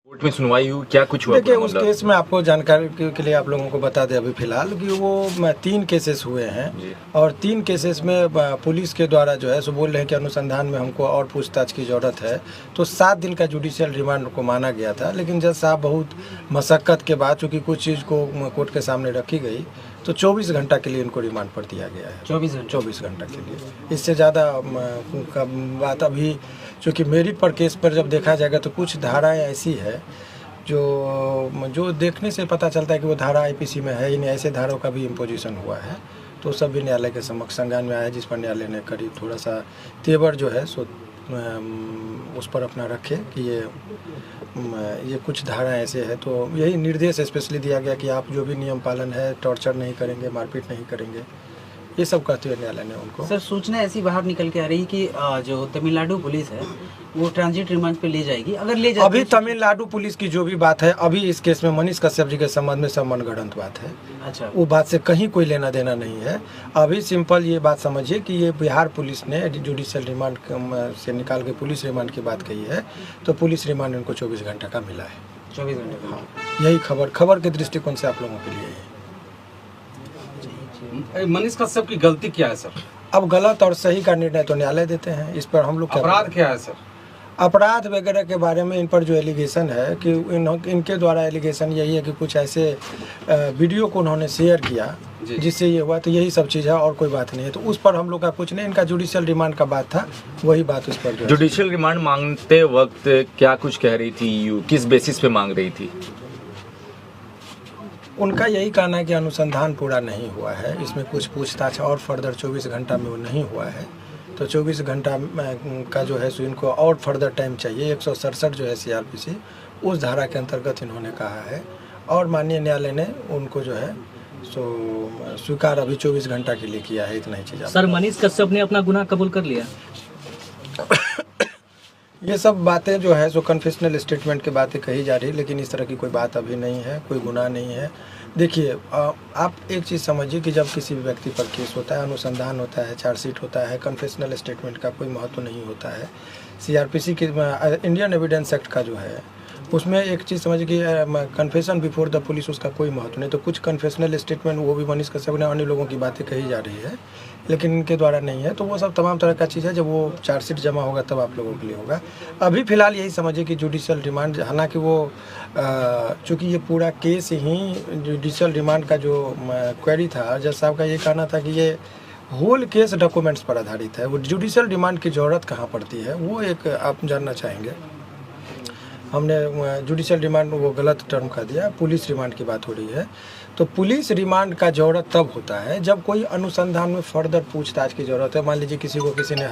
Court में सुनवाई हुई, क्या कुछ हुआ? देखिए, उस केस में आपको जानकारी के लिए आप लोगों को बता दें अभी फिलहाल कि वो 3 केसेस हुए हैं और 3 केसेस में पुलिस के द्वारा जो है सो बोल रहे हैं कि अनुसंधान में हमको और पूछताछ की ज़रूरत है। तो 7 दिन का जुडिशियल रिमांड को माना गया था, लेकिन जज साहब बहुत मशक्क़त के बाद चूँकि कुछ चीज़ को कोर्ट के सामने रखी गई तो 24 घंटा के लिए इनको रिमांड पर दिया गया है। 24 घंटा के लिए, इससे ज़्यादा बात अभी चूँकि मेरिट पर केस पर जब देखा जाएगा तो कुछ धाराएं ऐसी है जो देखने से पता चलता है कि वो धारा आईपीसी में है ही नहीं। ऐसे धाराओं का भी इम्पोजिशन हुआ है तो सब भी न्यायालय के समक्ष संज्ञान में आया, जिस पर न्यायालय ने करीब थोड़ा सा तेवर जो है सो उस पर अपना रखे कि ये कुछ धारा ऐसे है। तो यही निर्देश स्पेशली दिया गया कि आप जो भी नियम पालन है, टॉर्चर नहीं करेंगे, मारपीट नहीं करेंगे, ये सब कहते हुए न्यायालय ने उनको। सर, सूचना ऐसी बाहर निकल के आ रही कि जो तमिलनाडु पुलिस है वो ट्रांजिट रिमांड पे ले जाएगी, अगर ले जाएगी। अभी तमिलनाडु पुलिस की जो भी बात है, अभी इस केस में मनीष कश्यप जी के संबंध में सब मनगढ़ंत बात है। अच्छा, वो बात से कहीं कोई लेना देना नहीं है। अभी सिंपल ये बात समझिए कि ये बिहार पुलिस ने जुडिशियल रिमांड से निकाल के पुलिस रिमांड की बात कही है, तो पुलिस रिमांड इनको 24 घंटे का मिला है। 24 घंटे का। हाँ, यही खबर के दृष्टिकोण से आप लोगों के लिए है। मनीष कश्यप की गलती क्या है सर? अब गलत और सही का निर्णय तो न्यायालय देते हैं, इस पर हम लोग अपराध क्या है सर? अपराध वगैरह के बारे में इन पर जो एलिगेशन है कि इनके द्वारा एलिगेशन यही है कि कुछ ऐसे वीडियो को उन्होंने शेयर किया जिससे ये हुआ, तो यही सब चीज़ है और कोई बात नहीं है। तो उस पर हम लोग का कुछ नहीं, इनका जुडिशियल रिमांड का बात था, वही बात उस पर। जुडिशियल रिमांड मांगते वक्त क्या कुछ कह रही थी यू, किस बेसिस पे मांग रही थी? उनका यही कहना है कि अनुसंधान पूरा नहीं हुआ है, इसमें कुछ पूछताछ और फर्दर 24 घंटा में वो नहीं हुआ है, तो 24 घंटा का जो है सो इनको और फर्दर टाइम चाहिए। 167 जो है सीआरपीसी, उस धारा के अंतर्गत इन्होंने कहा है और माननीय न्यायालय ने उनको जो है सो स्वीकार अभी 24 घंटा के लिए किया है। इतना ही चीज़। सर, मनीष कश्यप ने अपना गुनाह कबूल कर लिया? ये सब बातें जो है सो कन्फेशनल स्टेटमेंट की बातें कही जा रही, लेकिन इस तरह की कोई बात अभी नहीं है, कोई गुनाह नहीं है। देखिए, आप एक चीज़ समझिए कि जब किसी भी व्यक्ति पर केस होता है, अनुसंधान होता है, चार्जशीट होता है, कन्फेशनल स्टेटमेंट का कोई महत्व नहीं होता है। सीआरपीसी की इंडियन एविडेंस एक्ट का जो है उसमें एक चीज़ समझिए कि कन्फेशन बिफोर द पुलिस उसका कोई महत्व नहीं। तो कुछ कन्फेशनल स्टेटमेंट वो भी मनीष कश्यप ने अन्य लोगों की बातें कही जा रही है, लेकिन इनके द्वारा नहीं है। तो वो सब तमाम तरह का चीज़ है, जब वो चार्जशीट जमा होगा तब आप लोगों के लिए होगा। अभी फ़िलहाल यही समझिए कि जुडिशियल रिमांड, हालांकि वो चूँकि ये पूरा केस ही जुडिशियल रिमांड का जो क्वेरी था, जज साहब का ये कहना था कि ये होल केस डॉक्यूमेंट्स पर आधारित है, वो जुडिशियल रिमांड की ज़रूरत कहाँ पड़ती है, वो एक आप जानना चाहेंगे। हमने जुडिशियल रिमांड वो गलत टर्म का दिया, पुलिस रिमांड की बात हो रही है। तो पुलिस रिमांड का ज़रूरत तब होता है जब कोई अनुसंधान में फर्दर पूछताछ की ज़रूरत है। मान लीजिए किसी को किसी ने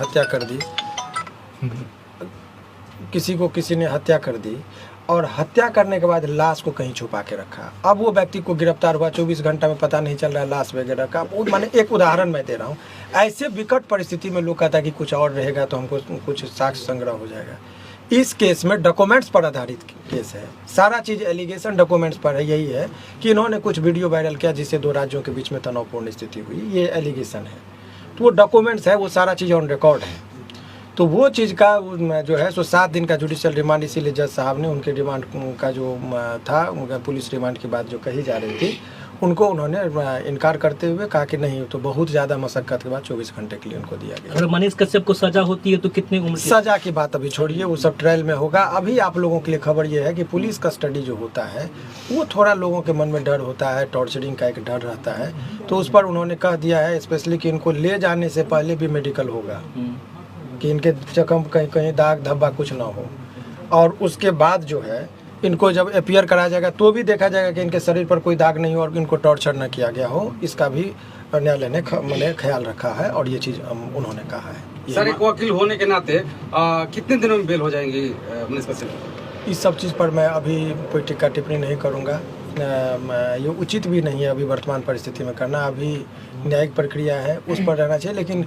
हत्या कर दी, और हत्या करने के बाद लाश को कहीं छुपा के रखा। अब वो व्यक्ति को गिरफ्तार हुआ, 24 घंटा में पता नहीं चल रहा है लाश वगैरह का। माने एक उदाहरण मैं दे रहा हूँ। ऐसे विकट परिस्थिति में लोग कहता है कि कुछ और रहेगा तो हमको कुछ साक्ष्य संग्रह हो जाएगा। इस केस में डॉक्यूमेंट्स पर आधारित केस है, सारा चीज़ एलिगेशन डॉक्यूमेंट्स पर है। यही है कि इन्होंने कुछ वीडियो वायरल किया जिससे 2 राज्यों के बीच में तनावपूर्ण स्थिति हुई, ये एलिगेशन है। तो वो डॉक्यूमेंट्स है, वो सारा चीज़ ऑन रिकॉर्ड है। तो वो चीज़ का जो है सो 7 दिन का जुडिशियल रिमांड, इसीलिए जज साहब ने उनके रिमांड का जो था, उनका पुलिस रिमांड की बात जो कही जा रही थी, उनको उन्होंने इनकार करते हुए कहा कि नहीं, तो बहुत ज़्यादा मशक्क़त के बाद 24 घंटे के लिए उनको दिया गया। अगर मनीष कश्यप को सजा होती है तो कितनी उम्र? सजा की बात अभी छोड़िए, वो सब ट्रायल में होगा। अभी आप लोगों के लिए खबर ये है कि पुलिस कस्टडी जो होता है वो थोड़ा लोगों के मन में डर होता है, टॉर्चरिंग का एक डर रहता है। तो उस पर उन्होंने कह दिया है स्पेशली कि इनको ले जाने से पहले भी मेडिकल होगा, कि इनके जख्म कहीं कहीं दाग धब्बा कुछ ना हो, और उसके बाद जो है इनको जब अपीयर कराया जाएगा तो भी देखा जाएगा कि इनके शरीर पर कोई दाग नहीं हो और इनको टॉर्चर न किया गया हो। इसका भी न्यायालय ने मैंने ख्याल रखा है और ये चीज़ उन्होंने कहा है। सर, एक वकील होने के नाते कितने दिनों में बेल हो जाएंगी मनीष कश्यप? इस सब चीज़ पर मैं अभी कोई टिक्का टिप्पणी नहीं करूँगा, ये उचित भी नहीं है अभी वर्तमान परिस्थिति में करना। अभी न्यायिक प्रक्रिया है, उस पर रहना चाहिए। लेकिन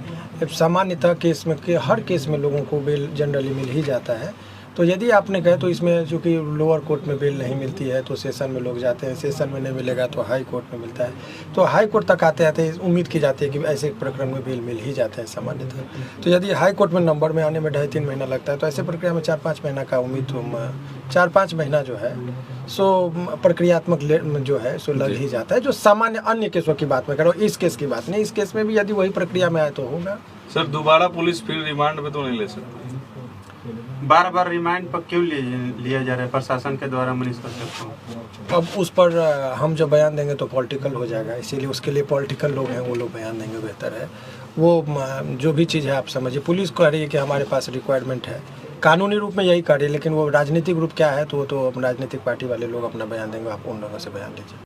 सामान्यतः केस में हर केस में लोगों को बेल जनरली मिल ही जाता है। तो यदि आपने कहे तो इसमें चूँकि लोअर कोर्ट में बेल नहीं मिलती है तो सेशन में लोग जाते हैं, सेशन में नहीं मिलेगा तो हाई कोर्ट में मिलता है, तो हाई कोर्ट तक आते आते उम्मीद की जाती है कि ऐसे प्रकरण में बेल मिल ही जाते हैं सामान्यतः। तो यदि हाई कोर्ट में नंबर में आने में 2.5-3 महीना लगता है तो ऐसे प्रक्रिया में 4-5 महीना का उम्मीद तो 4-5 महीना जो है सो प्रक्रियात्मक जो है सो लग ही जाता है। जो सामान्य अन्य केसों की बात मैं कर रहा हूँ, इस केस की बात नहीं। इस केस में भी यदि वही प्रक्रिया में आए तो होगा। सर दोबारा पुलिस फिर रिमांड पे तो नहीं ले सकती? बार बार रिमांड पर क्यों लिया जा रहा है प्रशासन के द्वारा मनीष कश्यप को? अब उस पर हम जब बयान देंगे तो पॉलिटिकल हो जाएगा, इसीलिए उसके लिए पॉलिटिकल लोग हैं वो लोग बयान देंगे, बेहतर है। वो जो भी चीज़ है आप समझिए, पुलिस कह रही है कि हमारे पास रिक्वायरमेंट है, कानूनी रूप में यही कार्य, लेकिन वो राजनीतिक रूप क्या है तो वो तो राजनीतिक पार्टी वाले लोग अपना बयान देंगे, आप उन लोगों से बयान लीजिए।